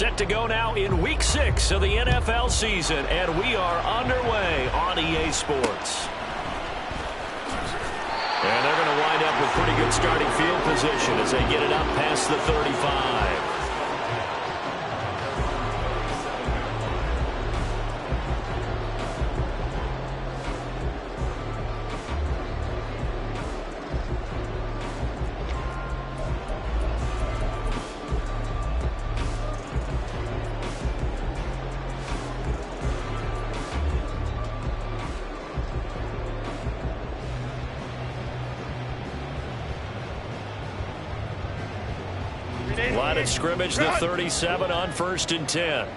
Set to go now in Week 6 of the NFL season, and we are underway on EA Sports. And they're going to wind up with pretty good starting field position as they get it up past the 35. Line of scrimmage, the 37 on 1st and 10.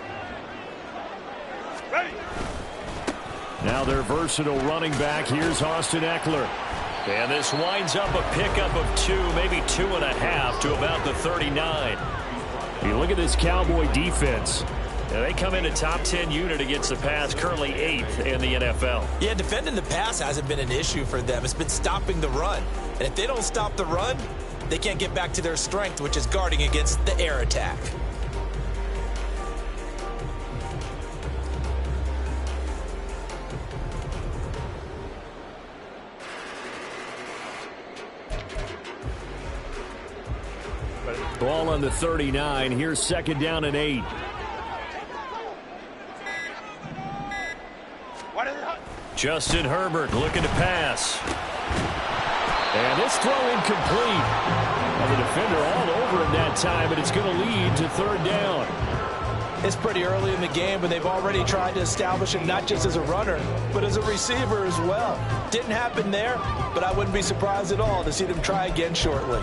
Now their versatile running back. Here's Austin Eckler. And this winds up a pickup of 2, maybe 2.5 to about the 39. You look at this Cowboy defense. They come in a top 10 unit against the pass, currently 8th in the NFL. Yeah, defending the pass hasn't been an issue for them. It's been stopping the run. And if they don't stop the run, they can't get back to their strength, which is guarding against the air attack. Ball on the 39. Here's 2nd down and 8. Justin Herbert looking to pass. And this throw incomplete. And the defender all over him that time, but it's going to lead to 3rd down. It's pretty early in the game, but they've already tried to establish him not just as a runner, but as a receiver as well. Didn't happen there, but I wouldn't be surprised at all to see them try again shortly.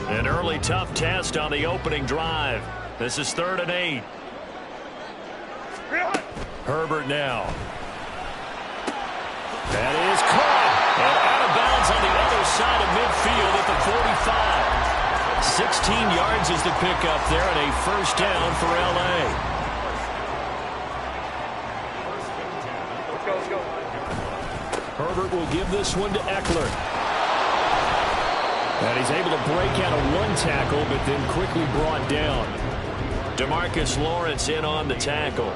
An early tough test on the opening drive. This is 3rd and 8. Herbert now. That is caught. And out of bounds on the other side of midfield at the 45. 16 yards is the pickup there and a 1st down for L.A. Herbert will give this one to Eckler. And he's able to break out of 1 tackle, but then quickly brought down. DeMarcus Lawrence in on the tackle.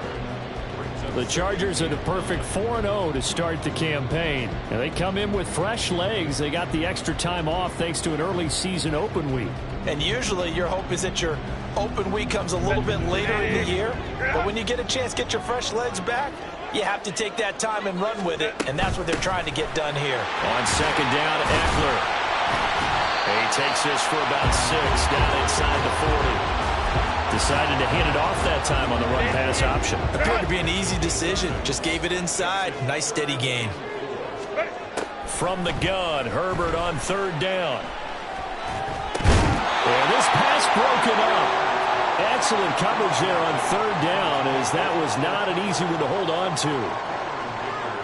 The Chargers are the perfect 4-0 to start the campaign. And they come in with fresh legs. They got the extra time off thanks to an early season open week. And usually your hope is that your open week comes a little bit later in the year. But when you get a chance to get your fresh legs back, you have to take that time and run with it. And that's what they're trying to get done here. On 2nd down, Eckler. He takes this for about 6 down inside the 40. Decided to hand it off that time on the run-pass option. Appeared to be an easy decision. Just gave it inside. Nice, steady gain. From the gun, Herbert on 3rd down. And this pass broken up. Excellent coverage there on 3rd down, as that was not an easy one to hold on to.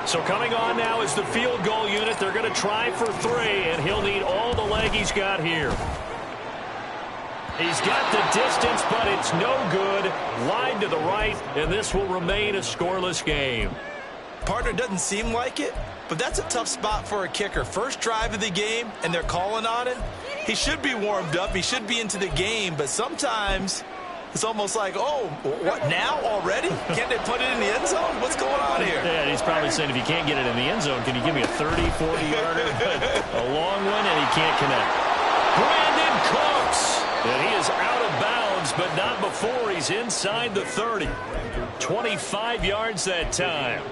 So coming on now is the field goal unit. They're going to try for 3, and he'll need all the leg he's got here. He's got the distance, but it's no good. Wide to the right, and this will remain a scoreless game. Partner, doesn't seem like it, but that's a tough spot for a kicker. First drive of the game, and they're calling on it. He should be warmed up. He should be into the game, but sometimes it's almost like, oh, what, now already? Can't they put it in the end zone? What's going on here? Yeah, he's probably saying, if you can't get it in the end zone, can you give me a 30, 40-yarder? A long one, and he can't connect. Brandon Cooks, and he is out of bounds, but not before he's inside the 30. 25 yards that time.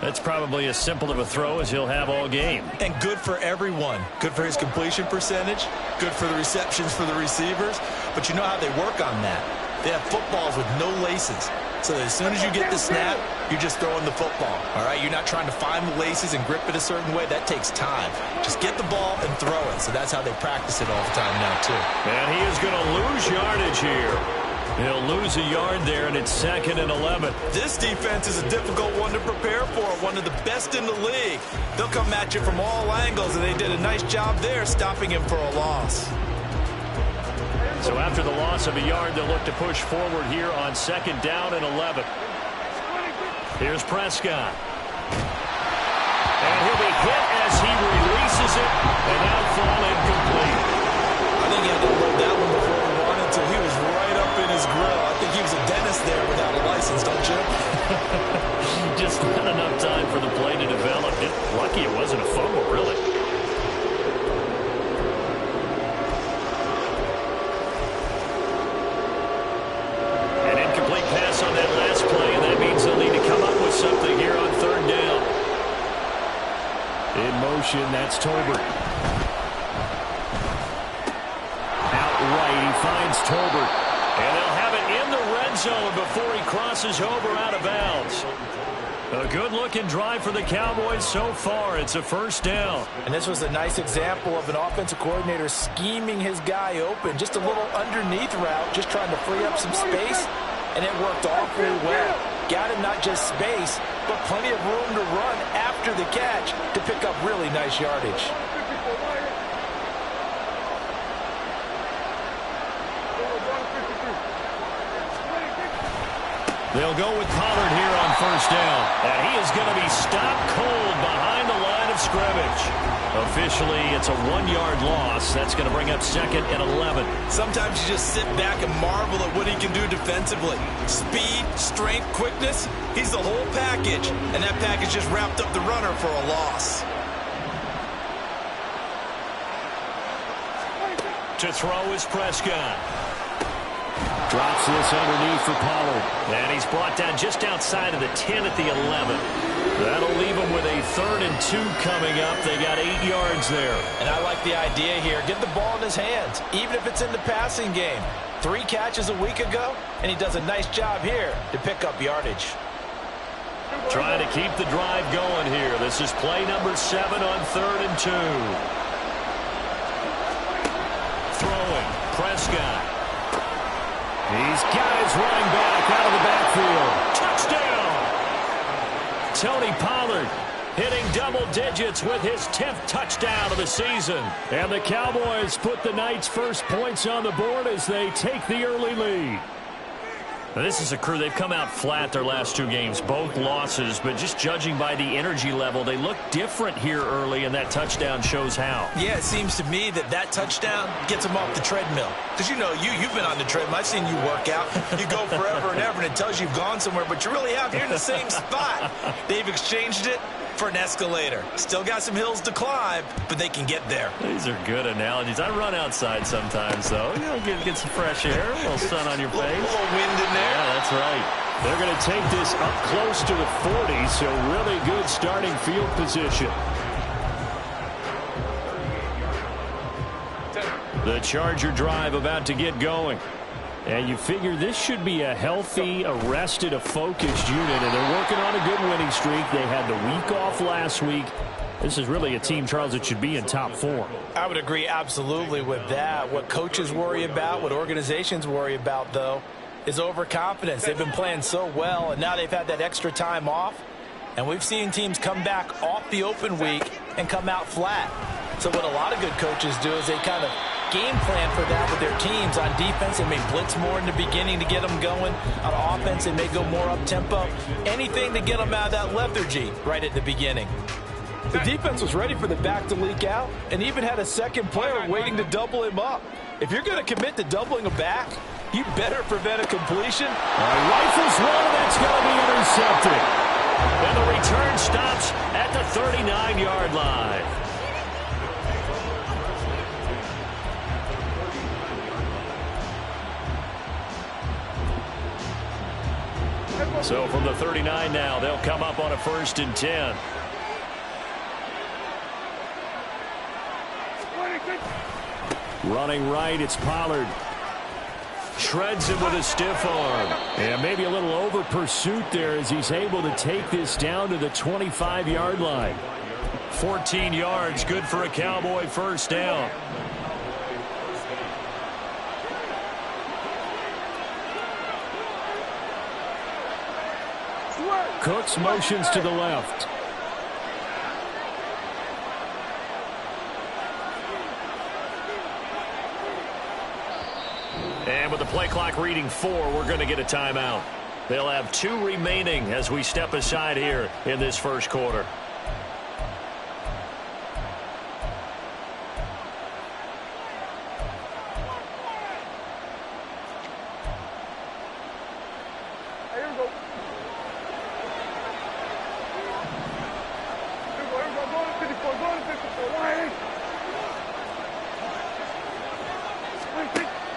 That's probably as simple of a throw as he'll have all game. And good for everyone. Good for his completion percentage. Good for the receptions for the receivers. But you know how they work on that. They have footballs with no laces. So that as soon as you get the snap, you're just throwing the football. All right? You're not trying to find the laces and grip it a certain way. That takes time. Just get the ball and throw it. So that's how they practice it all the time now, too. And he is going to lose yardage here. He'll lose a yard there, and it's 2nd and 11. This defense is a difficult one to prepare for, one of the best in the league. They'll come at you from all angles, and they did a nice job there stopping him for a loss. So after the loss of a yard, they'll look to push forward here on 2nd down and 11. Here's Prescott. And he'll be hit as he releases it, and that'll fall incomplete. I think he had to load that one before he wanted to. He was right up in his grill. I think he was a dentist there without a license, don't you? Just not enough time for the play to develop. Lucky it wasn't a fumble, really. An incomplete pass on that last play, and that means they'll need to come up with something here on third down. In motion, that's Tolbert. Out right, he finds Tolbert. And they'll have it in the red zone before he crosses over out of bounds. A good-looking drive for the Cowboys so far. It's a first down. And this was a nice example of an offensive coordinator scheming his guy open. Just a little underneath route, just trying to free up some space. And it worked awfully well. Got him not just space, but plenty of room to run after the catch to pick up really nice yardage. They'll go with Pollard here on first down. And he is going to be stopped cold behind the line of scrimmage. Officially, it's a 1-yard loss. That's going to bring up second and 11. Sometimes you just sit back and marvel at what he can do defensively. Speed, strength, quickness. He's the whole package. And that package just wrapped up the runner for a loss. To throw is Prescott. Drops this underneath for Pollard. And he's brought down just outside of the 10 at the 11. That'll leave him with a 3rd and 2 coming up. They got 8 yards there. And I like the idea here. Get the ball in his hands, even if it's in the passing game. 3 catches a week ago, and he does a nice job here to pick up yardage. Trying to keep the drive going here. This is play number 7 on 3rd and 2. Throwing, Prescott. He's got his running back out of the backfield. Touchdown! Tony Pollard hitting double digits with his 10th touchdown of the season. And the Cowboys put the Knights' first points on the board as they take the early lead. Now, this is a crew. They've come out flat their last 2 games, both losses, but just judging by the energy level, they look different here early, and that touchdown shows how. Yeah, it seems to me that touchdown gets them off the treadmill. Because, you know, you've been on the treadmill. I've seen you work out. You go forever and ever, and it tells you you've gone somewhere, but you really have. You're in the same spot. They've exchanged it for an escalator. Still got some hills to climb, but they can get there. These are good analogies. I run outside sometimes, though. You know, get some fresh air, a little sun on your face. A little wind in there. Yeah, that's right. They're going to take this up close to the 40, so really good starting field position. The Charger drive about to get going. And you figure this should be a healthy, a rested, a focused unit, and they're working on a good winning streak. They had the week off last week. This is really a team, Charles, that should be in top 4. I would agree absolutely with that. What coaches worry about, what organizations worry about, though, is overconfidence. They've been playing so well, and now they've had that extra time off. And we've seen teams come back off the open week and come out flat. So what a lot of good coaches do is they kind of game plan for that with their teams. On defense, they may blitz more in the beginning to get them going. On offense, they may go more up-tempo. Anything to get them out of that lethargy right at the beginning. The defense was ready for the back to leak out and even had a second player waiting to double him up. If you're going to commit to doubling a back, you better prevent a completion. Rifles one, that's going to be intercepted. And the return stops at the 39-yard line. So from the 39 now, they'll come up on a 1st and 10. Running right, it's Pollard. Shreds him with a stiff arm. And maybe a little over pursuit there as he's able to take this down to the 25-yard line. 14 yards, good for a Cowboy first down. Cooks motions to the left. And with the play clock reading 4, we're going to get a timeout. They'll have 2 remaining as we step aside here in this first quarter.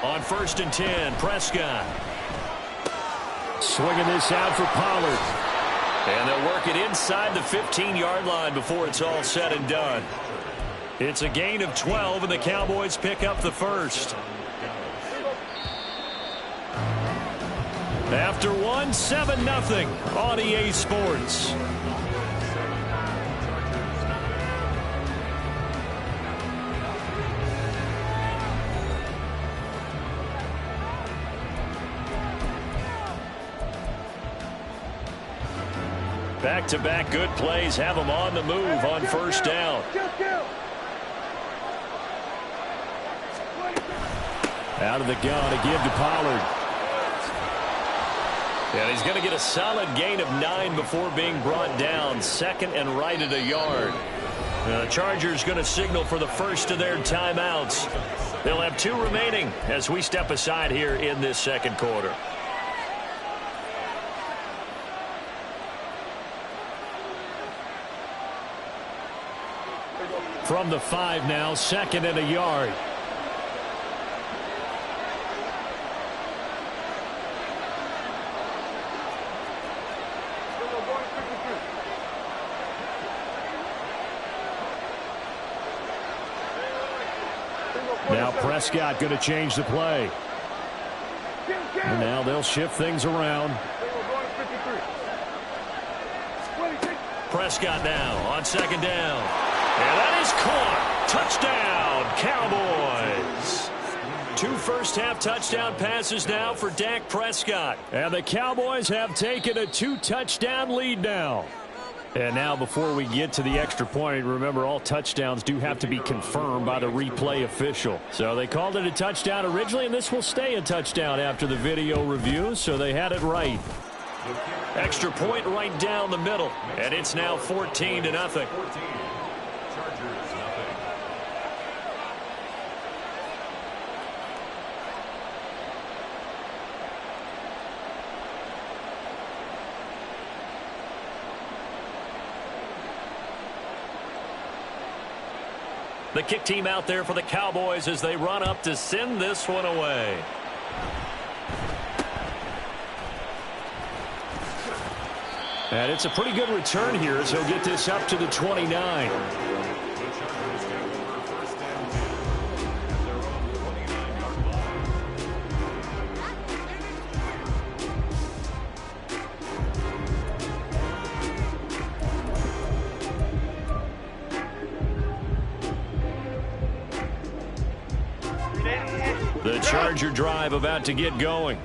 On 1st and 10, Prescott. Swinging this out for Pollard. And they'll work it inside the 15-yard line before it's all said and done. It's a gain of 12, and the Cowboys pick up the first. After 1, 7-0 on EA Sports. Back-to-back good plays have them on the move on 1st down. Out of the gun to give to Pollard. And he's going to get a solid gain of 9 before being brought down. 2nd and right at a yard. The Chargers going to signal for the first of their timeouts. They'll have 2 remaining as we step aside here in this second quarter. From the 5 now, 2nd and a yard. Now Prescott going to change the play. And now they'll shift things around. Prescott now on 2nd down. And that is caught. Touchdown, Cowboys. 2 first-half touchdown passes now for Dak Prescott. And the Cowboys have taken a 2-touchdown lead now. And now before we get to the extra point, remember all touchdowns do have to be confirmed by the replay official. So they called it a touchdown originally, and this will stay a touchdown after the video review, so they had it right. Extra point right down the middle, and it's now 14-0. The kick team out there for the Cowboys as they run up to send this one away. And it's a pretty good return here as he'll get this up to the 29. The Charger drive about to get going.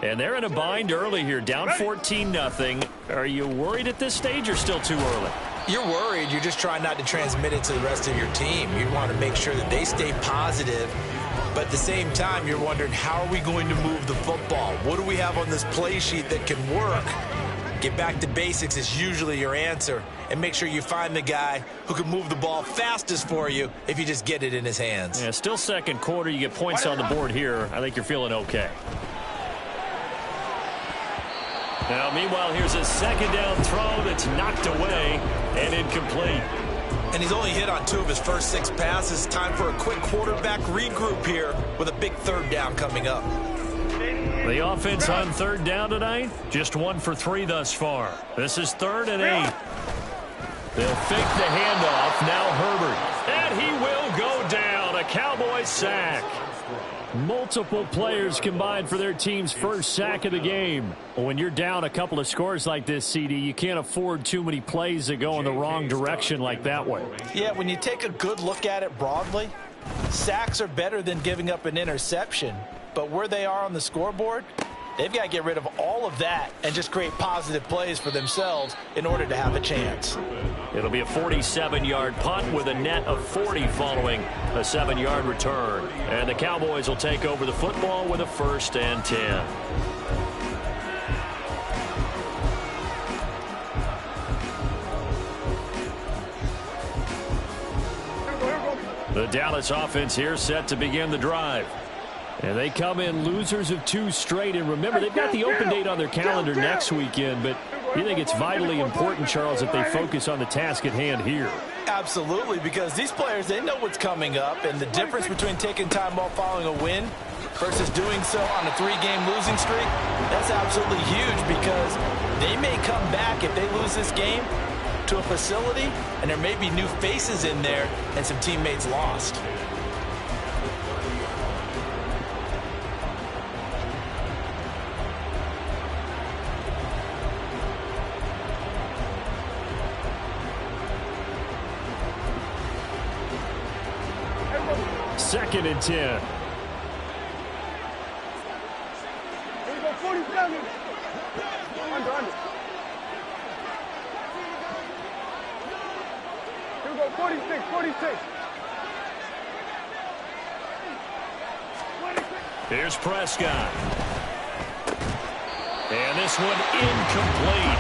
And they're in a bind early here, down 14-0. Are you worried at this stage or still too early? You're worried. You're just trying not to transmit it to the rest of your team. You want to make sure that they stay positive. But at the same time, you're wondering, how are we going to move the football? What do we have on this play sheet that can work? Get back to basics is usually your answer. And make sure you find the guy who can move the ball fastest for you if you just get it in his hands. Yeah, still second quarter. You get points on the board here. I think you're feeling okay. Now, meanwhile, here's a 2nd down throw that's knocked away and incomplete. And he's only hit on 2 of his first 6 passes. Time for a quick quarterback regroup here with a big 3rd down coming up. The offense on 3rd down tonight, just 1 for 3 thus far. This is 3rd and 8. They'll fake the handoff. Now Herbert. And he will go down. A Cowboys sack. Multiple players combined for their team's first sack of the game. When you're down a couple of scores like this, CD, you can't afford too many plays that go in the wrong direction like that one. Yeah, when you take a good look at it broadly, sacks are better than giving up an interception. But where they are on the scoreboard, they've got to get rid of all of that and just create positive plays for themselves in order to have a chance. It'll be a 47-yard punt with a net of 40 following a 7-yard return. And the Cowboys will take over the football with a 1st and 10. The Dallas offense here set to begin the drive. And they come in losers of 2 straight. And remember, they've got the open date on their calendar next weekend. But you think it's vitally important, Charles, that they focus on the task at hand here? Absolutely, because these players, they know what's coming up. And the difference between taking time off following a win versus doing so on a 3-game losing streak, that's absolutely huge, because they may come back if they lose this game to a facility, and there may be new faces in there and some teammates lost. Second and 10. Here we go, 47. Under. Here we go, 46. Here's Prescott. And this one incomplete.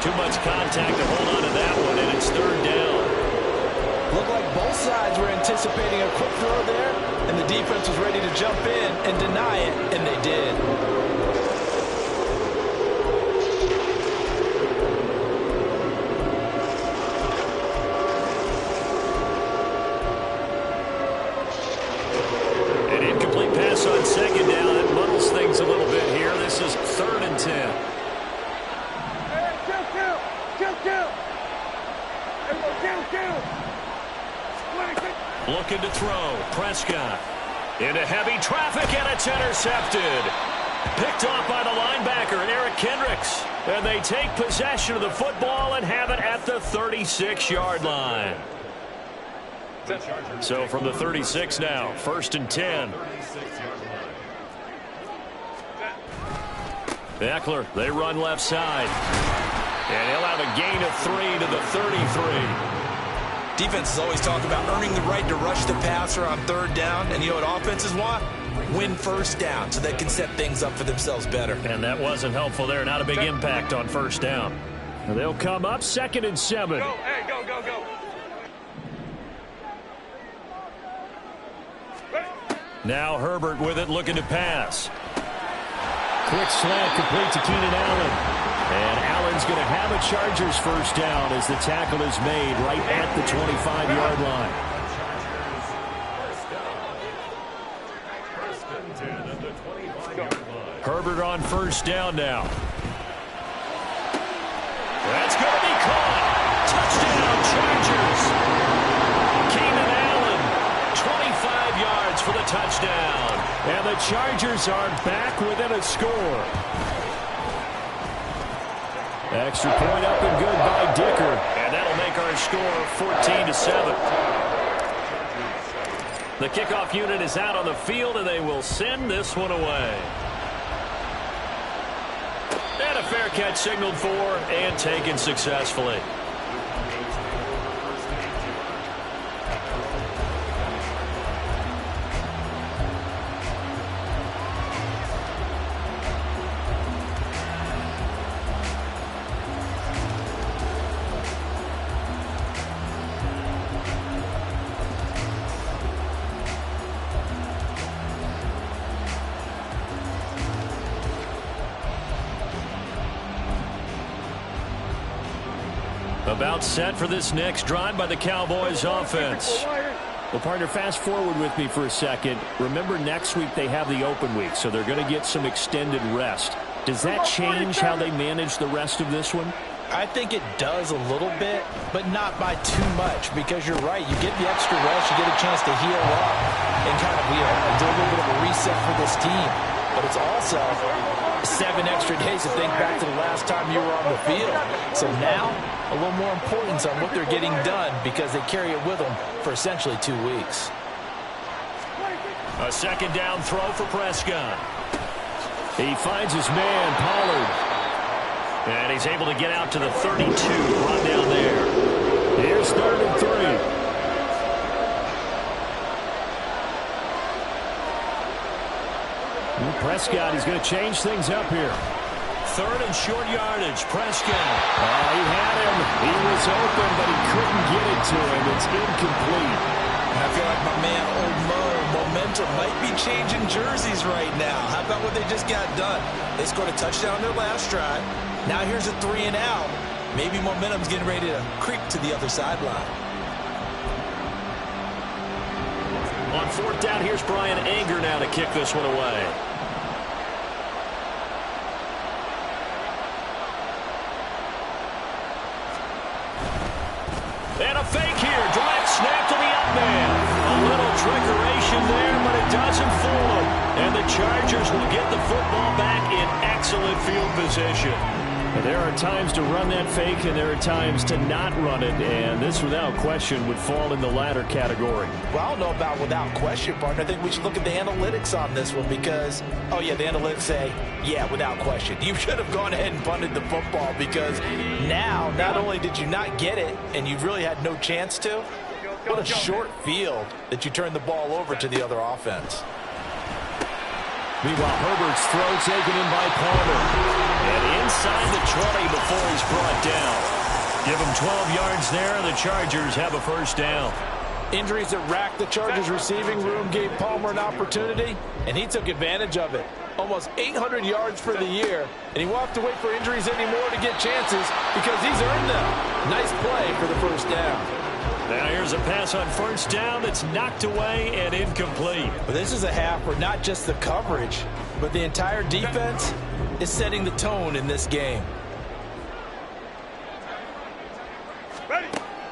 Too much contact to hold on to that one, and it's 3rd down. Looked like both sides were anticipating a quick throw there, and the defense was ready to jump in and deny it, and they did. An incomplete pass on 2nd down. That muddles things a little bit here. This is 3rd and 10. Hey, kill. Kill. Looking to throw. Prescott into heavy traffic, and it's intercepted. Picked off by the linebacker, Eric Kendricks. And they take possession of the football and have it at the 36-yard line. So from the 36 now, 1st and 10. Eckler, they run left side. And he'll have a gain of 3 to the 33. Defenses always talk about earning the right to rush the passer on 3rd down. And you know what offenses want? Win 1st down so they can set things up for themselves better. And that wasn't helpful there. Not a big impact on 1st down. And they'll come up 2nd and 7. Go. Now Herbert with it, looking to pass. Quick slant complete to Keenan Allen. And Allen's going to have a Chargers 1st down as the tackle is made right at the 25-yard line. Herbert on 1st down now. That's going to be caught. Touchdown, Chargers. Keenan Allen, 25 yards for the touchdown. And the Chargers are back within a score. Extra point up and good by Dicker. And that'll make our score 14-7. The kickoff unit is out on the field, and they will send this one away. And a fair catch signaled for and taken successfully. About set for this next drive by the Cowboys offense. Well, partner, fast forward with me for a second. Remember, next week they have the open week, so they're going to get some extended rest. Does that change how they manage the rest of this one? I think it does a little bit, but not by too much, because you're right. You get the extra rest, you get a chance to heal up and kind of, do a little bit of a reset for this team. But it's also 7 extra days to think back to the last time you were on the field. So now, a little more importance on what they're getting done, because they carry it with them for essentially 2 weeks. A 2nd down throw for Prescott. He finds his man, Pollard. And he's able to get out to the 32, run down there. Here's 3rd and 3. Prescott, he's going to change things up here. 3rd and short yardage, Prescott. He had him. He was open, but he couldn't get it to him. It's incomplete. Now, feel like my man, Old Mo, momentum might be changing jerseys right now. How about what they just got done? They scored a touchdown on their last drive. Now here's a 3 and out. Maybe momentum's getting ready to creep to the other sideline. On 4th down, here's Brian Anger now to kick this one away. And a fake here. Direct snap to the up man. A little trickeration there, but it doesn't fool them. And the Chargers will get the football back in excellent field position. And there are times to run that fake, and there are times to not run it. And this, without question, would fall in the latter category. Well, I don't know about without question, partner. I think we should look at the analytics on this one because, oh, yeah, the analytics say, yeah, without question. You should have gone ahead and punted the football because now not only did you not get it and you really had no chance to, what a short field that you turned the ball over to the other offense. Meanwhile, Herbert's throw taken in by Palmer. And inside the 20 before he's brought down. Give him 12 yards there, and the Chargers have a first down. Injuries that racked the Chargers receiving room gave Palmer an opportunity, and he took advantage of it. Almost 800 yards for the year, and he won't have to wait for injuries anymore to get chances because he's earned them. Nice play for the first down. Now here's a pass on 1st down that's knocked away and incomplete. But this is a half where not just the coverage, but the entire defense is setting the tone in this game.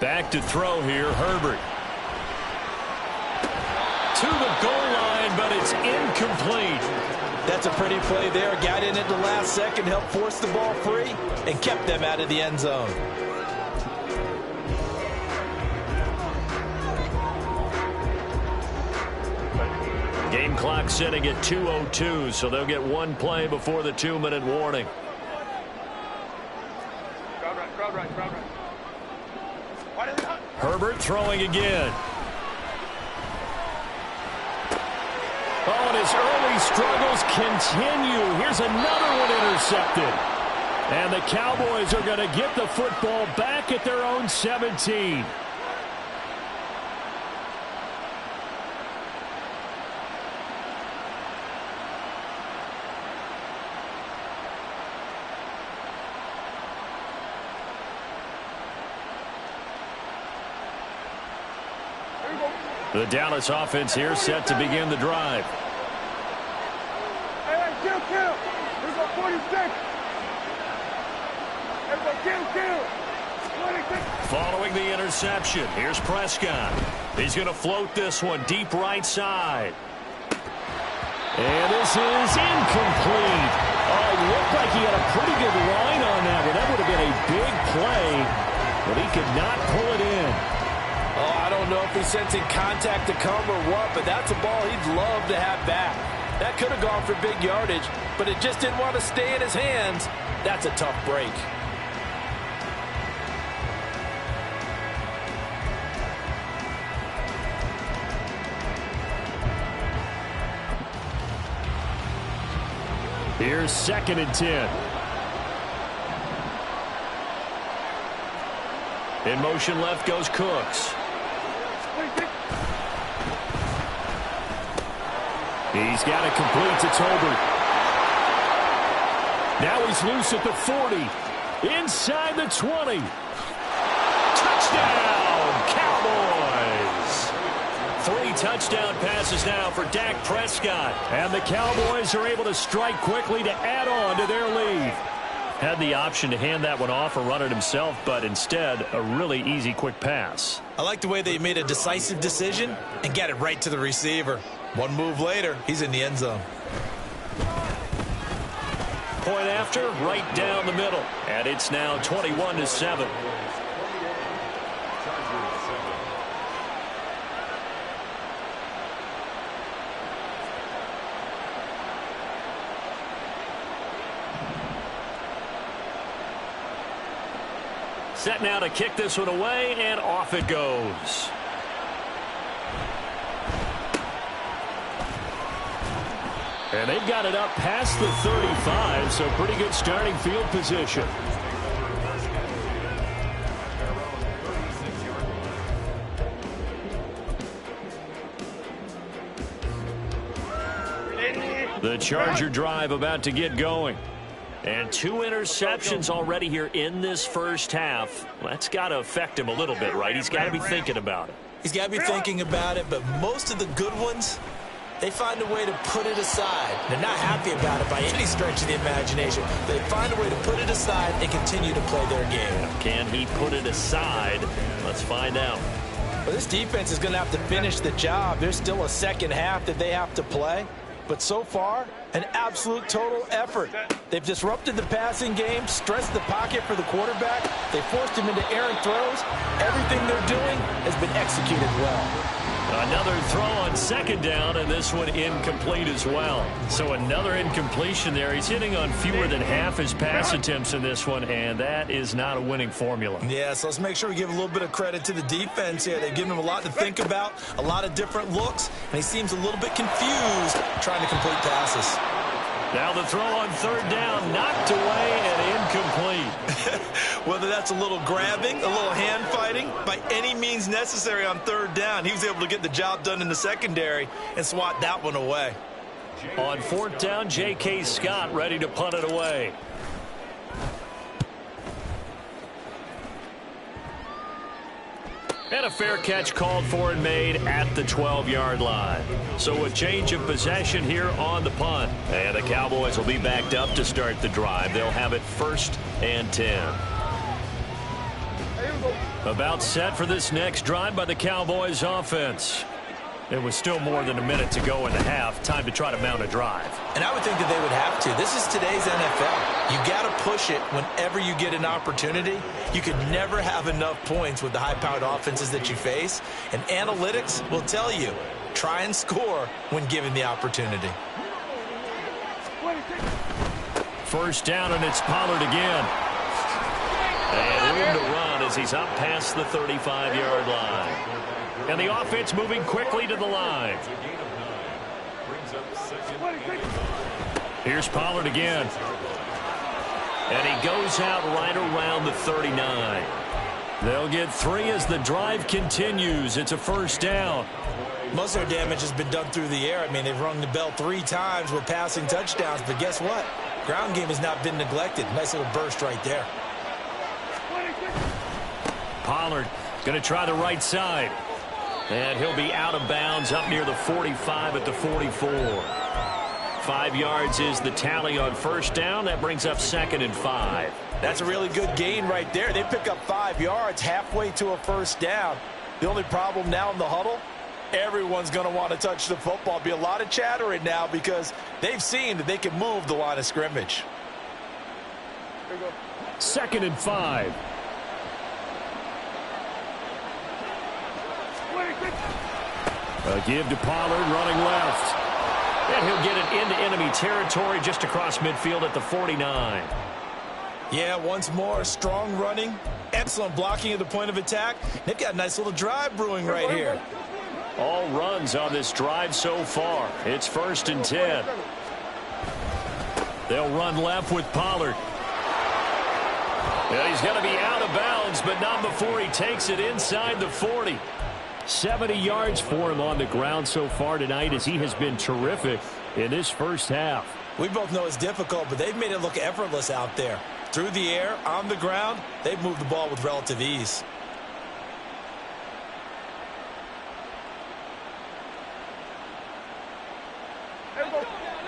Back to throw here, Herbert. To the goal line, but it's incomplete. That's a pretty play there. Got in at the last second, helped force the ball free, and kept them out of the end zone. Game clock sitting at 2:02, so they'll get one play before the 2-minute warning. Crowd right. Herbert throwing again. Oh, and his early struggles continue. Here's another one intercepted. And the Cowboys are going to get the football back at their own 17. The Dallas offense here set to begin the drive. Hey, kill. Here go 46. Kill. 26. Following the interception, here's Prescott. He's going to float this one deep right side. And this is incomplete. Oh, it looked like he had a pretty good line on that one. That would have been a big play, but he could not pull it in. Oh, I don't know if he's sensing contact to come or what, but that's a ball he'd love to have back. That could have gone for big yardage, but it just didn't want to stay in his hands. That's a tough break. Here's 2nd and 10. In motion left goes Cooks. He's got it complete to Tolbert. Now he's loose at the 40. Inside the 20. Touchdown, Cowboys! 3 touchdown passes now for Dak Prescott. And the Cowboys are able to strike quickly to add on to their lead. Had the option to hand that one off or run it himself, but instead, a really easy, quick pass. I like the way they made a decisive decision and got it right to the receiver. One move later, he's in the end zone. Point after, right down the middle. And it's now 21-7. Set now to kick this one away, and off it goes. And they've got it up past the 35, so pretty good starting field position. The Charger drive about to get going. And 2 interceptions already here in this first half. Well, that's got to affect him a little bit, right? He's got to be thinking about it. He's got to be thinking about it, but most of the good ones, they find a way to put it aside. They're not happy about it by any stretch of the imagination. They find a way to put it aside and continue to play their game. Can he put it aside? Let's find out. Well, this defense is going to have to finish the job. There's still a second half that they have to play. But so far, an absolute total effort. They've disrupted the passing game, stressed the pocket for the quarterback. They forced him into errant throws. Everything they're doing has been executed well. Another throw on second down, and this one incomplete as well. So another incompletion there. He's hitting on fewer than half his pass attempts in this one, and that is not a winning formula. Yeah, so let's make sure we give a little bit of credit to the defense here. They've given him a lot to think about, a lot of different looks, and he seems a little bit confused trying to complete passes. Now the throw on third down, knocked away and incomplete. Whether that's a little grabbing, a little hand fighting, by any means necessary on third down, he was able to get the job done in the secondary and swat that one away. On fourth down, J.K. Scott ready to punt it away. And a fair catch called for and made at the 12-yard line. So a change of possession here on the punt. And the Cowboys will be backed up to start the drive. They'll have it 1st and 10. About set for this next drive by the Cowboys offense. There was still more than a minute to go in the half. Time to try to mount a drive. And I would think that they would have to. This is today's NFL. You got to push it whenever you get an opportunity. You could never have enough points with the high-powered offenses that you face. And analytics will tell you, try and score when given the opportunity. First down, and it's Pollard again. And room to run as he's up past the 35-yard line. And the offense moving quickly to the line. Here's Pollard again. And he goes out right around the 39. They'll get 3 as the drive continues. It's a first down. Most of their damage has been done through the air. I mean, they've rung the bell 3 times with passing touchdowns. But guess what? Ground game has not been neglected. Nice little burst right there. Pollard going to try the right side. And he'll be out of bounds up near the 45 at the 44. 5 yards is the tally on first down. That brings up 2nd and 5. That's a really good gain right there. They pick up 5 yards halfway to a first down. The only problem now in the huddle, everyone's going to want to touch the football. Be a lot of chattering now because they've seen that they can move the line of scrimmage. 2nd and 5. A give to Pollard running left. And he'll get it into enemy territory just across midfield at the 49. Yeah, once more, strong running, excellent blocking at the point of attack. They've got a nice little drive brewing right here. All runs on this drive so far. It's 1st and 10. They'll run left with Pollard. And he's going to be out of bounds, but not before he takes it inside the 40. 70 yards for him on the ground so far tonight as he has been terrific in this first half. We both know it's difficult, but they've made it look effortless out there. Through the air, on the ground, they've moved the ball with relative ease.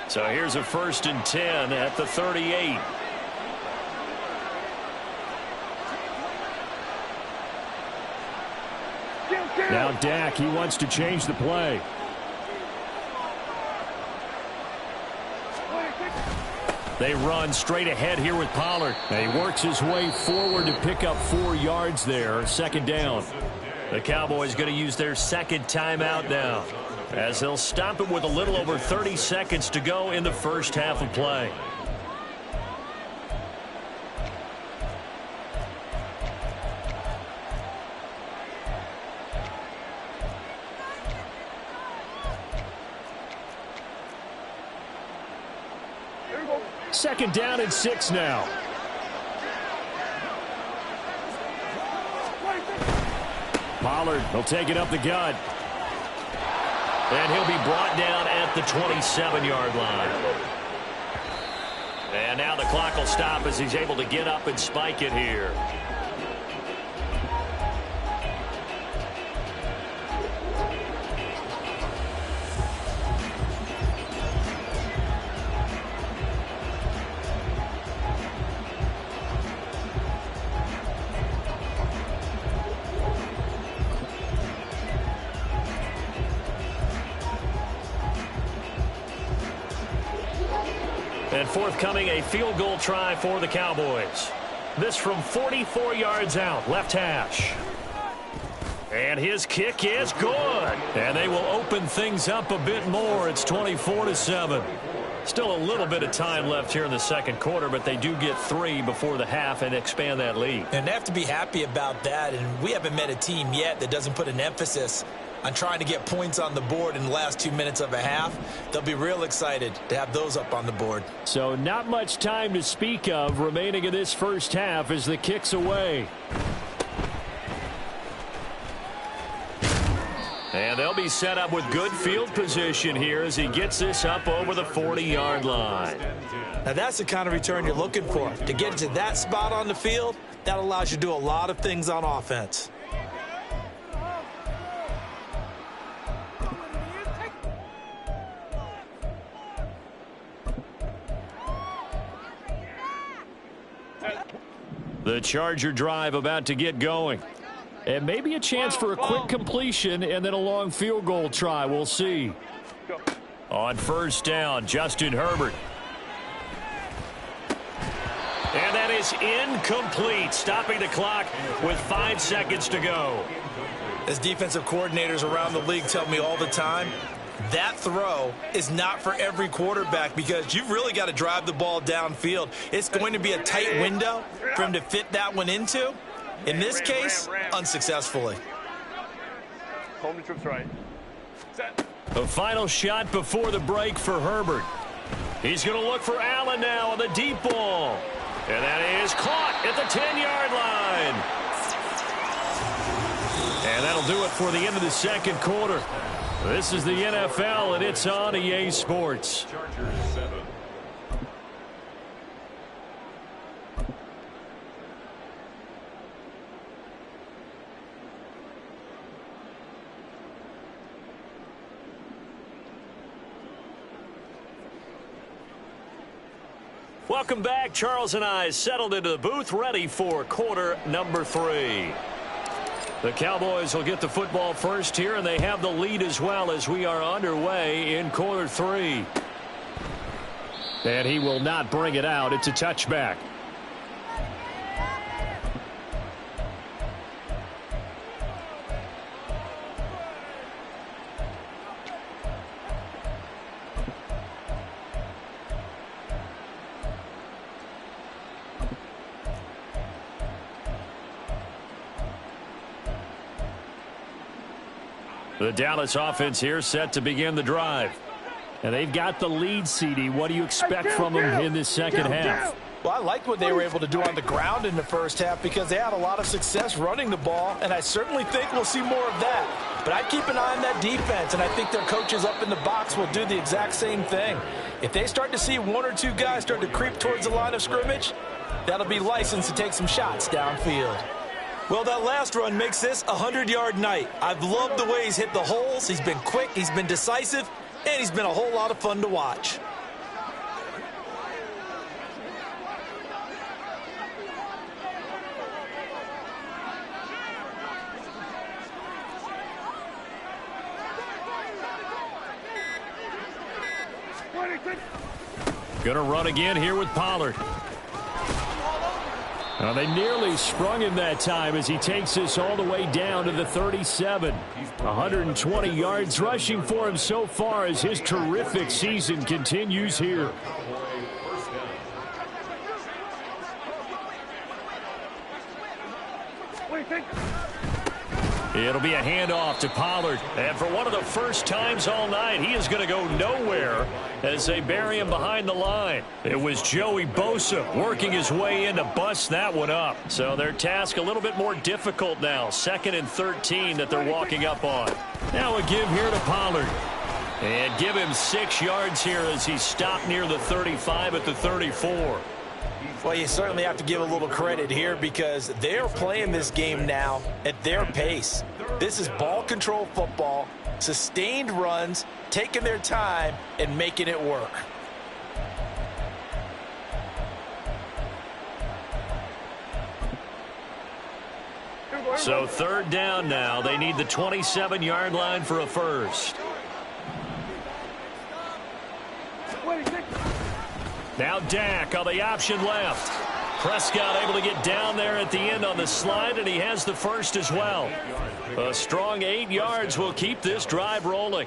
So here's a 1st and 10 at the 38. Now Dak, he wants to change the play. They run straight ahead here with Pollard. And he works his way forward to pick up 4 yards there. 2nd down. The Cowboys going to use their 2nd timeout now, as they'll stop it with a little over 30 seconds to go in the first half of play. Second down and 6 now. Pollard will take it up the gut. And he'll be brought down at the 27-yard line. And now the clock will stop as he's able to get up and spike it here. And forthcoming, a field goal try for the Cowboys. This from 44 yards out, left hash. And his kick is good. And they will open things up a bit more. It's 24-7. Still a little bit of time left here in the second quarter, but they do get 3 before the half and expand that lead. And they have to be happy about that. And we haven't met a team yet that doesn't put an emphasis on trying to get points on the board in the last 2 minutes of a half. They'll be real excited to have those up on the board. So not much time to speak of remaining in this first half as the kick's away. And they'll be set up with good field position here as he gets this up over the 40-yard line. Now that's the kind of return you're looking for. To get to that spot on the field, that allows you to do a lot of things on offense. The Charger drive about to get going. And maybe a chance for a quick completion and then a long field goal try. We'll see. On first down, Justin Herbert. And that is incomplete, stopping the clock with 5 seconds to go. As defensive coordinators around the league tell me all the time, that throw is not for every quarterback because you've really got to drive the ball downfield. It's going to be a tight window for him to fit that one into. In this case, unsuccessfully. Home to troops right. Set. A final shot before the break for Herbert. He's going to look for Allen now on the deep ball. And that is caught at the 10-yard line. And that'll do it for the end of the second quarter. This is the NFL, and it's on EA Sports. Welcome back. Charles and I settled into the booth, ready for quarter number 3. The Cowboys will get the football first here, and they have the lead as well as we are underway in quarter 3. And he will not bring it out. It's a touchback. The Dallas offense here set to begin the drive. And they've got the lead, CD. What do you expect from them in this second half? Well, I liked what they were able to do on the ground in the first half because they had a lot of success running the ball, and I certainly think we'll see more of that. But I'd keep an eye on that defense, and I think their coaches up in the box will do the exact same thing. If they start to see 1 or 2 guys start to creep towards the line of scrimmage, that'll be licensed to take some shots downfield. Well, that last run makes this a 100-yard night. I've loved the way he's hit the holes. He's been quick, he's been decisive, and he's been a whole lot of fun to watch. Gonna run again here with Pollard. Now they nearly sprung him that time as he takes this all the way down to the 37. 120 yards rushing for him so far as his terrific season continues here. It'll be a handoff to Pollard. And for one of the first times all night, he is going to go nowhere as they bury him behind the line. It was Joey Bosa working his way in to bust that one up. So their task a little bit more difficult now. 2nd and 13 that they're walking up on. Now a give here to Pollard. And give him 6 yards here as he stopped near the 35 at the 34. Well, you certainly have to give a little credit here because they're playing this game now at their pace. This is ball control football, sustained runs, taking their time, and making it work. So 3rd down now. They need the 27-yard line for a first. Now Dak on the option left. Prescott able to get down there at the end on the slide, and he has the first as well. A strong 8 yards will keep this drive rolling.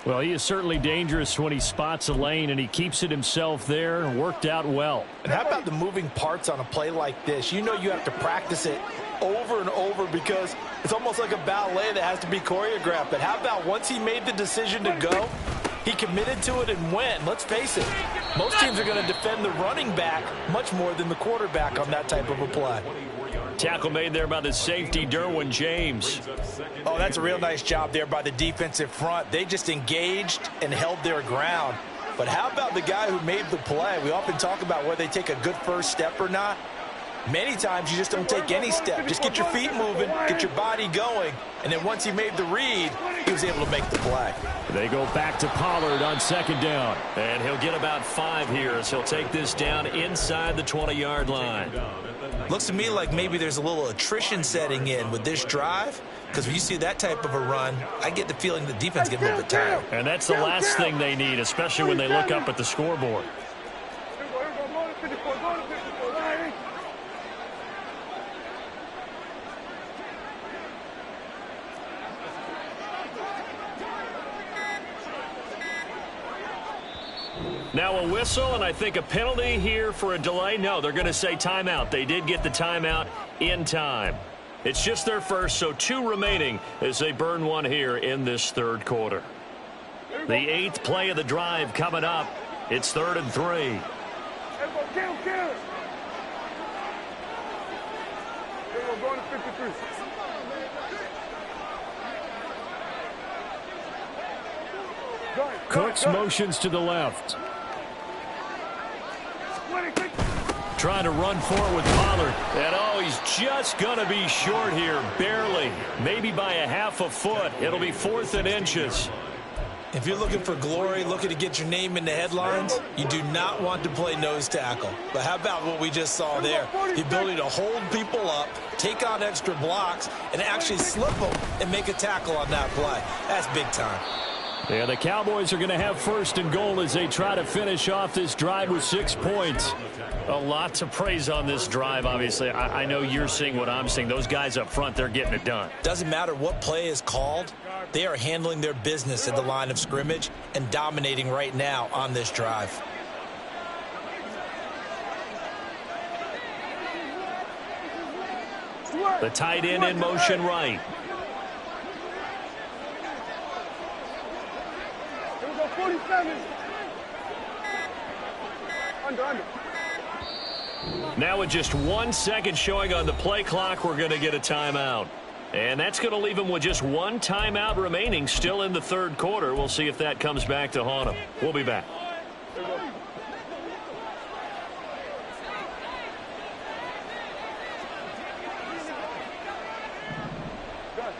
Well, he is certainly dangerous when he spots a lane, and he keeps it himself there and worked out well. And how about the moving parts on a play like this? You know you have to practice it over and over because it's almost like a ballet that has to be choreographed. But how about once he made the decision to go, he committed to it and went. Let's face it, most teams are going to defend the running back much more than the quarterback on that type of a play. Tackle made there by the safety, Derwin James. Oh, that's a real nice job there by the defensive front. They just engaged and held their ground. But how about the guy who made the play? We often talk about whether they take a good first step or not. Many times you just don't take any step. Just get your feet moving, get your body going, and then once he made the read, he was able to make the play. They go back to Pollard on 2nd down. And he'll get about 5 here as he'll take this down inside the 20-yard line. Looks to me like maybe there's a little attrition setting in with this drive, because when you see that type of a run, I get the feeling the defense gets a little bit tired. And that's the last thing they need, especially when they look up at the scoreboard. Now a whistle, and I think a penalty here for a delay. No, they're going to say timeout. They did get the timeout in time. It's just their first, so 2 remaining as they burn 1 here in this 3rd quarter. The 8th play of the drive coming up. It's 3rd and 3. Cooks motions to the left. Trying to run forward with Pollard. And, oh, he's just going to be short here, barely. Maybe by a half a foot. It'll be 4th and inches. If you're looking for glory, looking to get your name in the headlines, you do not want to play nose tackle. But how about what we just saw there? The ability to hold people up, take on extra blocks, and actually slip them and make a tackle on that play. That's big time. Yeah, the Cowboys are going to have 1st and goal as they try to finish off this drive with 6 points. A lot to praise on this drive, obviously. I know you're seeing what I'm seeing. Those guys up front, they're getting it done. Doesn't matter what play is called. They are handling their business at the line of scrimmage and dominating right now on this drive. The tight end in motion right. Here we go, 47. Under. Now with just 1 second showing on the play clock, we're going to get a timeout. And that's going to leave them with just 1 timeout remaining still in the 3rd quarter. We'll see if that comes back to haunt them. We'll be back.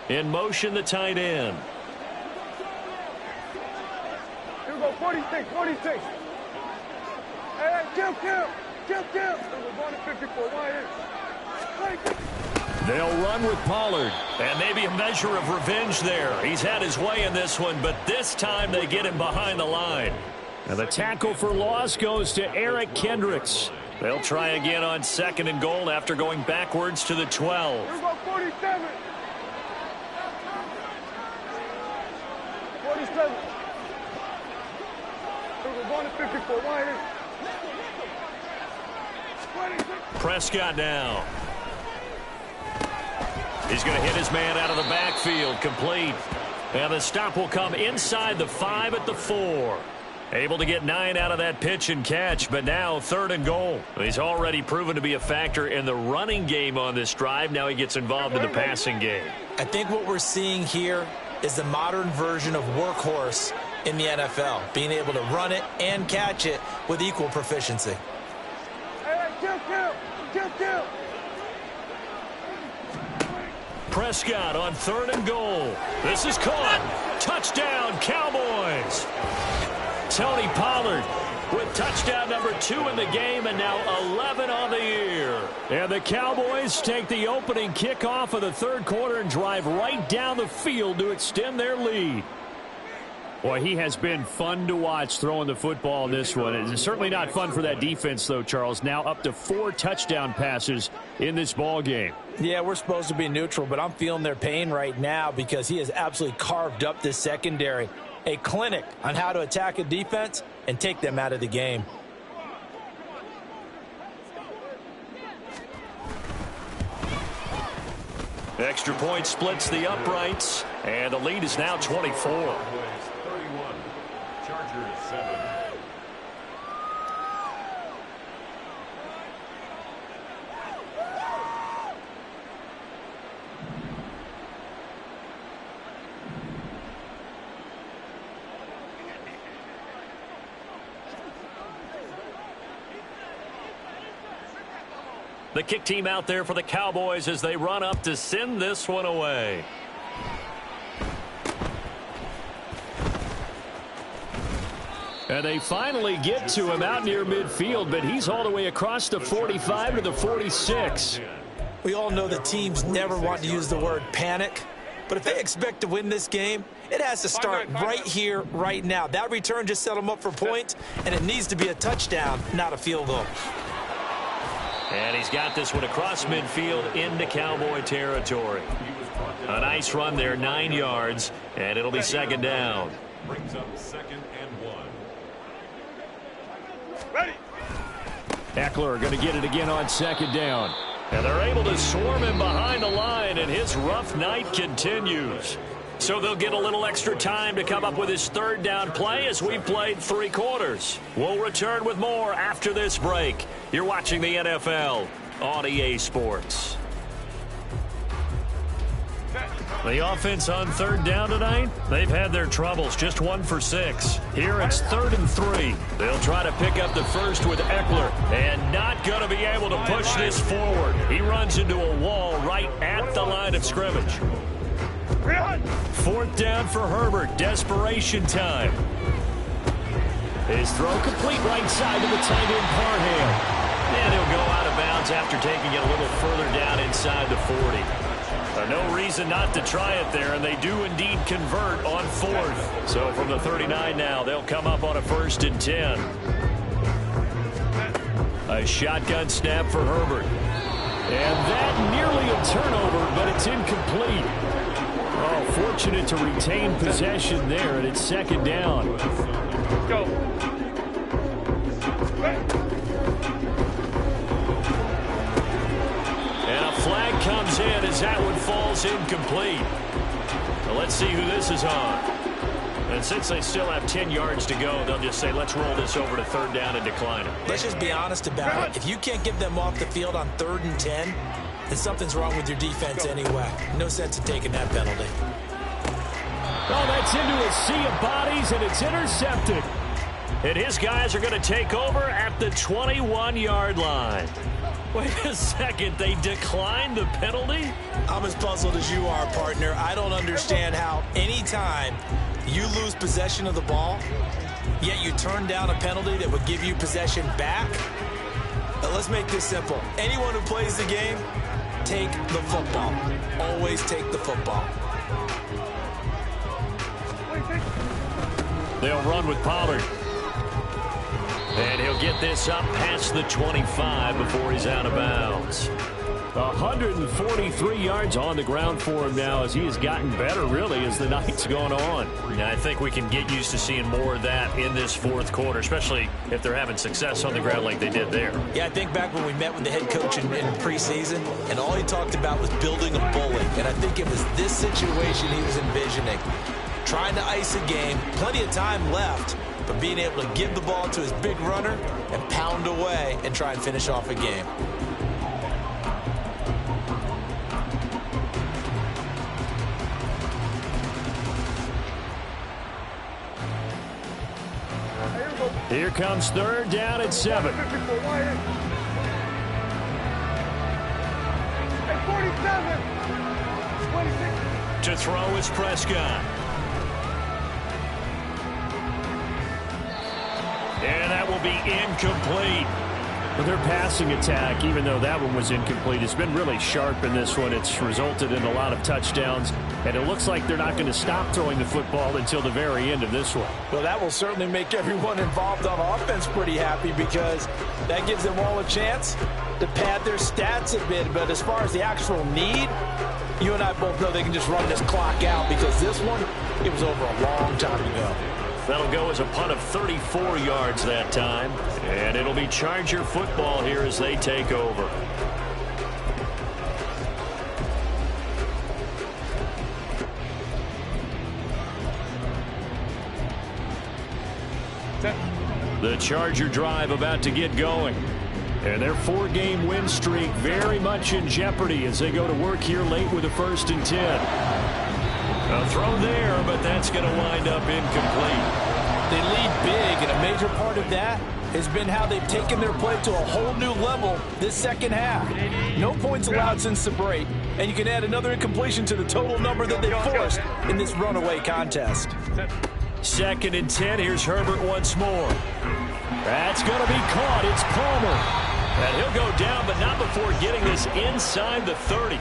In motion, the tight end. Here we go, 46. Hey, kill. We're going to 54. They'll run with Pollard. And maybe a measure of revenge there. He's had his way in this one, but this time they get him behind the line. And the tackle for loss goes to Eric Kendricks. They'll try again on 2nd and goal after going backwards to the 12. Here we go, 47. 47. We're going to 54. Prescott now. He's going to hit his man out of the backfield, complete. And the stop will come inside the 5 at the 4. Able to get 9 out of that pitch and catch, but now 3rd and goal. He's already proven to be a factor in the running game on this drive. Now he gets involved in the passing game. I think what we're seeing here is the modern version of workhorse in the NFL, being able to run it and catch it with equal proficiency. Hey, kill. Prescott on 3rd and goal. This is caught. Touchdown, Cowboys. Tony Pollard with touchdown number 2 in the game, and now 11 on the year. And the Cowboys take the opening kickoff of the 3rd quarter and drive right down the field to extend their lead. Boy, he has been fun to watch throwing the football in this one. It's certainly not fun for that defense, though, Charles. Now up to 4 touchdown passes in this ball game. Yeah, we're supposed to be neutral, but I'm feeling their pain right now because he has absolutely carved up this secondary. A clinic on how to attack a defense and take them out of the game. Extra point splits the uprights, and the lead is now 24. The kick team out there for the Cowboys as they run up to send this one away. And they finally get to him out near midfield, but he's all the way across the 45 to the 46. We all know that teams never want to use the word panic, but if they expect to win this game, it has to start right here, right now. That return just set them up for points, and it needs to be a touchdown, not a field goal. And he's got this one across midfield into Cowboy territory. A nice run there, 9 yards, and it'll be 2nd down. Brings up 2nd and 1. Ready. Eckler going to get it again on 2nd down. And they're able to swarm him behind the line, and his rough night continues. So they'll get a little extra time to come up with his 3rd down play as we've played 3 quarters. We'll return with more after this break. You're watching the NFL on EA Sports. The offense on 3rd down tonight, they've had their troubles, just 1 for 6. Here it's 3rd and 3. They'll try to pick up the first with Eckler, and not going to be able to push this forward. He runs into a wall right at the line of scrimmage. 4th down for Herbert. Desperation time. His throw complete right side to the tight end Parham. And he'll go out of bounds after taking it a little further down inside the 40. No reason not to try it there, and they do indeed convert on 4th. So from the 39 now, they'll come up on a 1st and 10. A shotgun snap for Herbert. And that nearly a turnover, but it's incomplete. Oh, fortunate to retain possession there, and it's 2nd down. Go. And a flag comes in as that one falls incomplete. Well, let's see who this is on. And since they still have 10 yards to go, they'll just say, let's roll this over to 3rd down and decline it. Let's just be honest about it. If you can't get them off the field on 3rd and 10, then something's wrong with your defense anyway. No sense in taking that penalty. Oh, that's into a sea of bodies, and it's intercepted. And his guys are going to take over at the 21-yard line. Wait a second, they declined the penalty? I'm as puzzled as you are, partner. I don't understand how anytime you lose possession of the ball, yet you turn down a penalty that would give you possession back. Now, let's make this simple. Anyone who plays the game, take the football. Always take the football. They'll run with Pollard. And he'll get this up past the 25 before he's out of bounds. 143 yards on the ground for him now as he has gotten better, really, as the night's gone on. And I think we can get used to seeing more of that in this 4th quarter, especially if they're having success on the ground like they did there. Yeah, I think back when we met with the head coach in preseason, and all he talked about was building a bully. And I think it was this situation he was envisioning. Trying to ice a game, plenty of time left, but being able to give the ball to his big runner and pound away and try and finish off a game. Here comes third down at 7. 54 wide. Hey, 47. 26. To throw is Prescott. And that will be incomplete. Well, their passing attack, even though that one was incomplete, has been really sharp in this one. It's resulted in a lot of touchdowns, and it looks like they're not going to stop throwing the football until the very end of this one. Well, that will certainly make everyone involved on offense pretty happy because that gives them all a chance to pad their stats a bit. But as far as the actual need, you and I both know they can just run this clock out because this one, it was over a long time ago. That'll go as a punt of 34 yards that time. And it'll be Charger football here as they take over. The Charger drive about to get going. And their 4-game win streak very much in jeopardy as they go to work here late with a 1st and 10. A throw there, but that's going to wind up incomplete. They lead big, and a major part of that has been how they've taken their play to a whole new level this second half. No points allowed since the break, and you can add another incompletion to the total number that they forced in this runaway contest. 2nd and 10. Here's Herbert once more. That's going to be caught. It's Palmer. And he'll go down, but not before getting this inside the 30.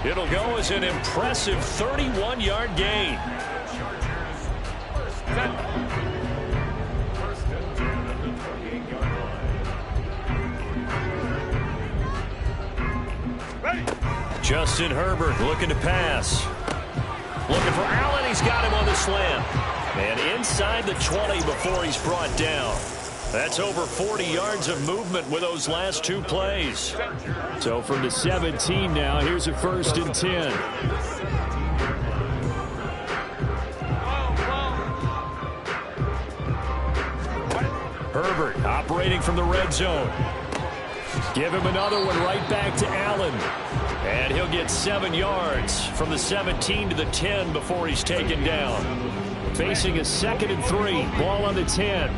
It'll go as an impressive 31-yard gain. Justin Herbert looking to pass. Looking for Allen. He's got him on the slant. And inside the 20 before he's brought down. That's over 40 yards of movement with those last 2 plays. So from the 17 now, here's a 1st and 10. Herbert operating from the red zone. Give him another one right back to Allen. And he'll get 7 yards from the 17 to the 10 before he's taken down. Facing a 2nd and 3. Ball on the 10.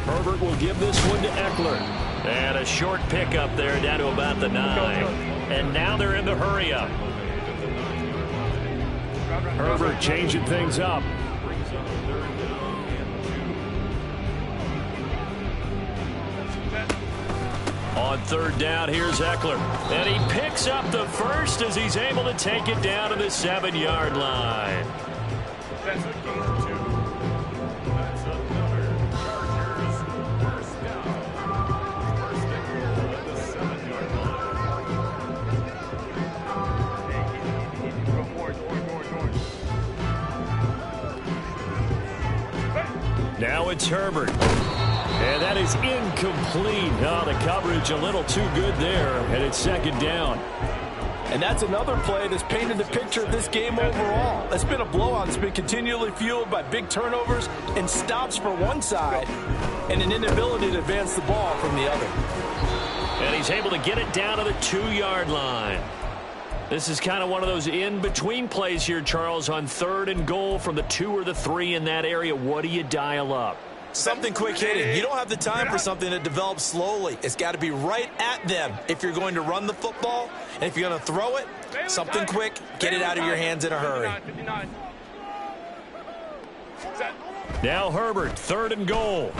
Herbert will give this one to Eckler. And a short pickup there down to about the 9. And now they're in the hurry-up. Herbert changing things up. On 3rd down, here's Eckler. And he picks up the first as he's able to take it down to the 7-yard line. That's a gain of 2. That's another Chargers first down. First and goal at the 7-yard line. Now it's Herbert. And that is incomplete. Oh, the coverage a little too good there, and it's 2nd down. And that's another play that's painted the picture of this game overall. It's been a blowout. It's been continually fueled by big turnovers and stops for one side and an inability to advance the ball from the other. And he's able to get it down to the 2-yard line. This is kind of one of those in-between plays here, Charles, on 3rd and goal from the 2 or the 3 in that area. What do you dial up? Something quick hitting. You don't have the time for something that develops slowly. It's got to be right at them if you're going to run the football. And if you're going to throw it, something quick, get it out of your hands in a hurry. Now Herbert, 3rd and goal.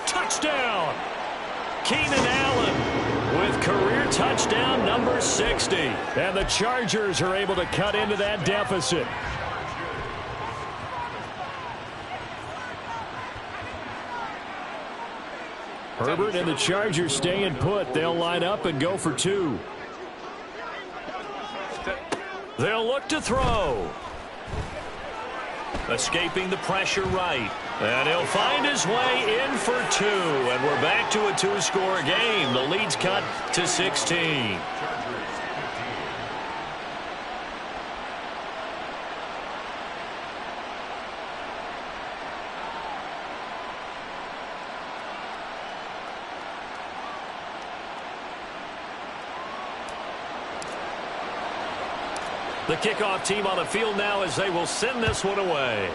Touchdown! Keenan Allen with career touchdown number 60. And the Chargers are able to cut into that deficit. Herbert and the Chargers staying put. They'll line up and go for 2. They'll look to throw. Escaping the pressure right. And he'll find his way in for 2. And we're back to a 2-score game. The lead's cut to 16. The kickoff team on the field now as they will send this one away.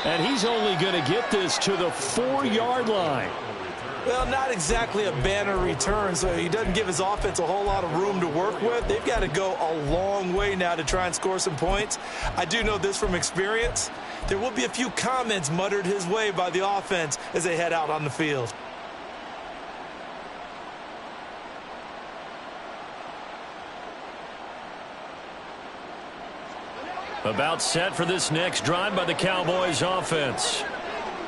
And he's only going to get this to the 4-yard line. Well, not exactly a banner return, so he doesn't give his offense a whole lot of room to work with. They've got to go a long way now to try and score some points. I do know this from experience. There will be a few comments muttered his way by the offense as they head out on the field. About set for this next drive by the Cowboys offense.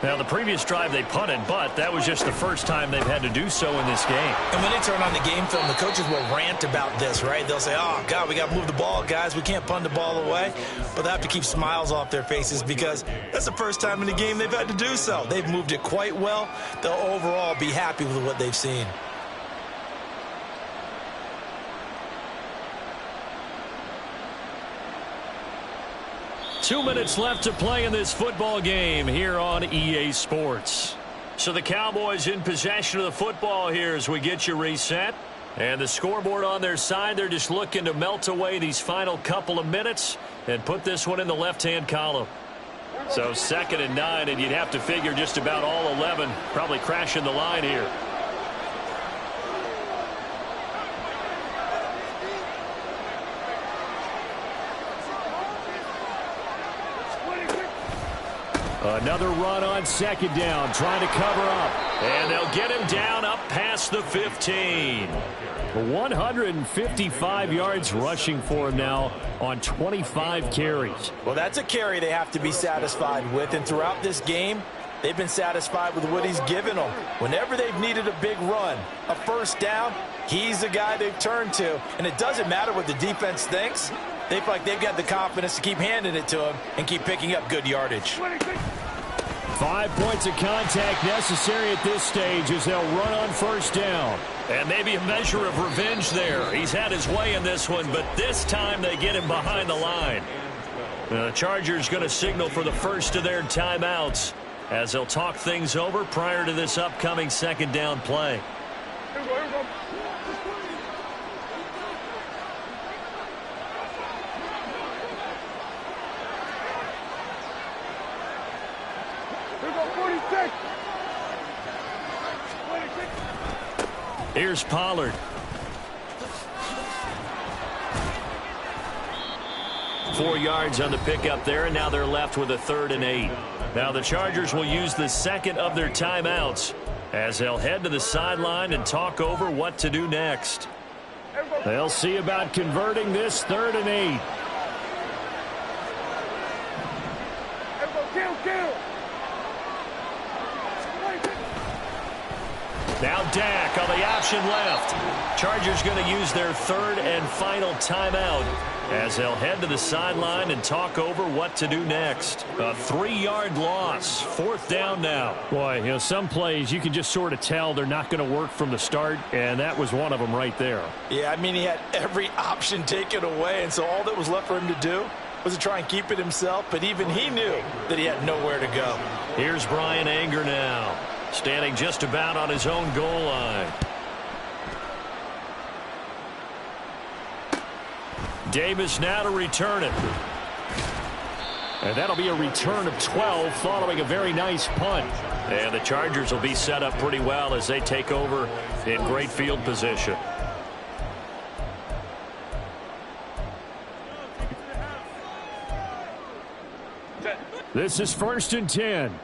Now, the previous drive they punted, but that was just the first time they've had to do so in this game. And when they turn on the game film, the coaches will rant about this, right? They'll say, oh, God, we got to move the ball, guys. We can't punt the ball away. But they have to keep smiles off their faces because that's the first time in the game they've had to do so. They've moved it quite well. They'll overall be happy with what they've seen. Two minutes left to play in this football game here on EA Sports. So the Cowboys in possession of the football here as we get you reset. And the scoreboard on their side, they're just looking to melt away these final couple of minutes and put this one in the left-hand column. So 2nd and 9, and you'd have to figure just about all 11 probably crashing the line here. Another run on 2nd down, trying to cover up. And they'll get him down up past the 15. 155 yards rushing for him now on 25 carries. Well, that's a carry they have to be satisfied with. And throughout this game, they've been satisfied with what he's given them. Whenever they've needed a big run, a first down, he's the guy they've turned to. And it doesn't matter what the defense thinks. They feel like they've got the confidence to keep handing it to him and keep picking up good yardage. 5 points of contact necessary at this stage as they'll run on first down. And maybe a measure of revenge there. He's had his way in this one, but this time they get him behind the line. The Chargers going to signal for the first of their timeouts as they'll talk things over prior to this upcoming 2nd down play. Here we go, here we go. Here we go, 46. 26. Here's Pollard. Four yards on the pickup there, and now they're left with a 3rd and 8. Now the Chargers will use the second of their timeouts as they'll head to the sideline and talk over what to do next. They'll see about converting this 3rd and 8. Kill. Now Dak on the option left. Chargers going to use their 3rd and final timeout as they'll head to the sideline and talk over what to do next. A 3-yard loss. 4th down now. Boy, you know, some plays you can just sort of tell they're not going to work from the start, and that was one of them right there. Yeah, I mean, he had every option taken away, and so all that was left for him to do was to try and keep it himself, but even he knew that he had nowhere to go. Here's Brian Anger now, standing just about on his own goal line. Davis now to return it. And that'll be a return of 12 following a very nice punt. And the Chargers will be set up pretty well as they take over in great field position. This is 1st and 10.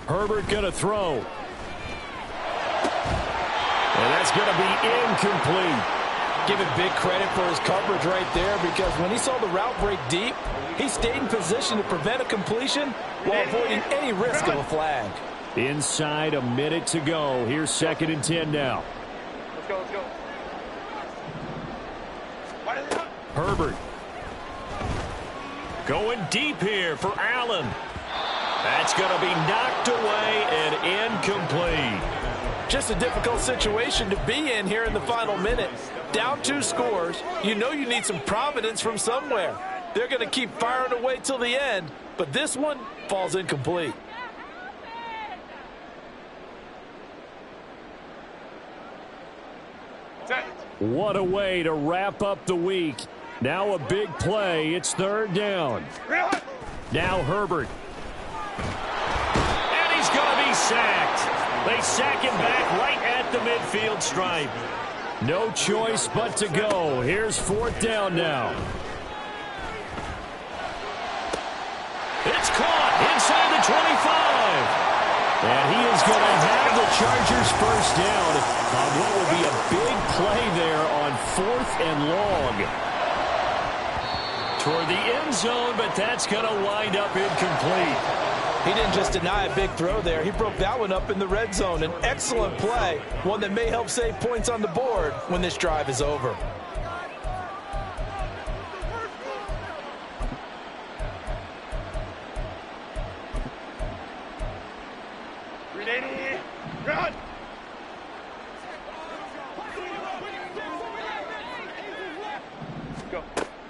Herbert going to throw. And that's going to be incomplete. Give him big credit for his coverage right there because when he saw the route break deep, he stayed in position to prevent a completion while avoiding any risk of a flag. Inside a minute to go. Here's 2nd and 10 now. Let's go. Herbert. Going deep here for Allen. That's going to be knocked away and incomplete. Just a difficult situation to be in here in the final minute. Down 2 scores. You know you need some providence from somewhere. They're going to keep firing away till the end, but this one falls incomplete. Set. What a way to wrap up the week. Now a big play. It's third down. Now Herbert. And he's going to be sacked. They sack him back right at the midfield stripe. No choice but to go. Here's fourth down now. It's caught inside the 25. And he is going to have the Chargers first down on what will be a big play there on fourth and long. Toward the end zone, but that's going to wind up incomplete. He didn't just deny a big throw there. He broke that one up in the red zone. An excellent play, one that may help save points on the board when this drive is over. Ready, run. Go.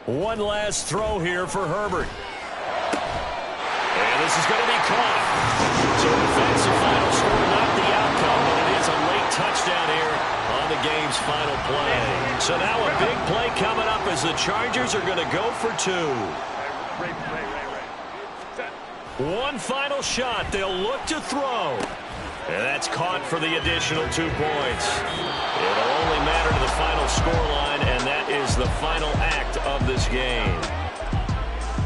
One last throw here for Herbert. And this is going to be caught. So defensive final score, not the outcome, but it is a late touchdown here on the game's final play. So now a big play coming up as the Chargers are going to go for two. Ray. Set. One final shot. They'll look to throw. And that's caught for the additional 2 points. It'll only matter to the final scoreline, and that is the final act of this game.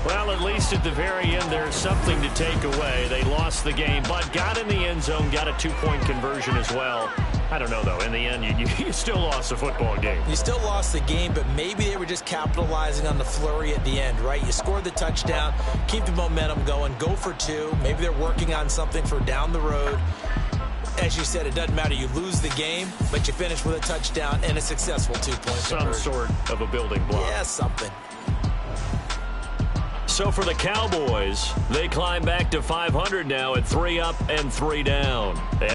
Well, at least at the very end, there's something to take away. They lost the game, but got in the end zone, got a 2-point conversion as well. I don't know, though. In the end, you still lost the football game. You still lost the game, but maybe they were just capitalizing on the flurry at the end, right? You scored the touchdown, keep the momentum going, go for two. Maybe they're working on something for down the road. As you said, it doesn't matter. You lose the game, but you finish with a touchdown and a successful 2-point Some conversion. sort of a building block. Yeah, something. So for the Cowboys, they climb back to 500 now at 3 up and 3 down.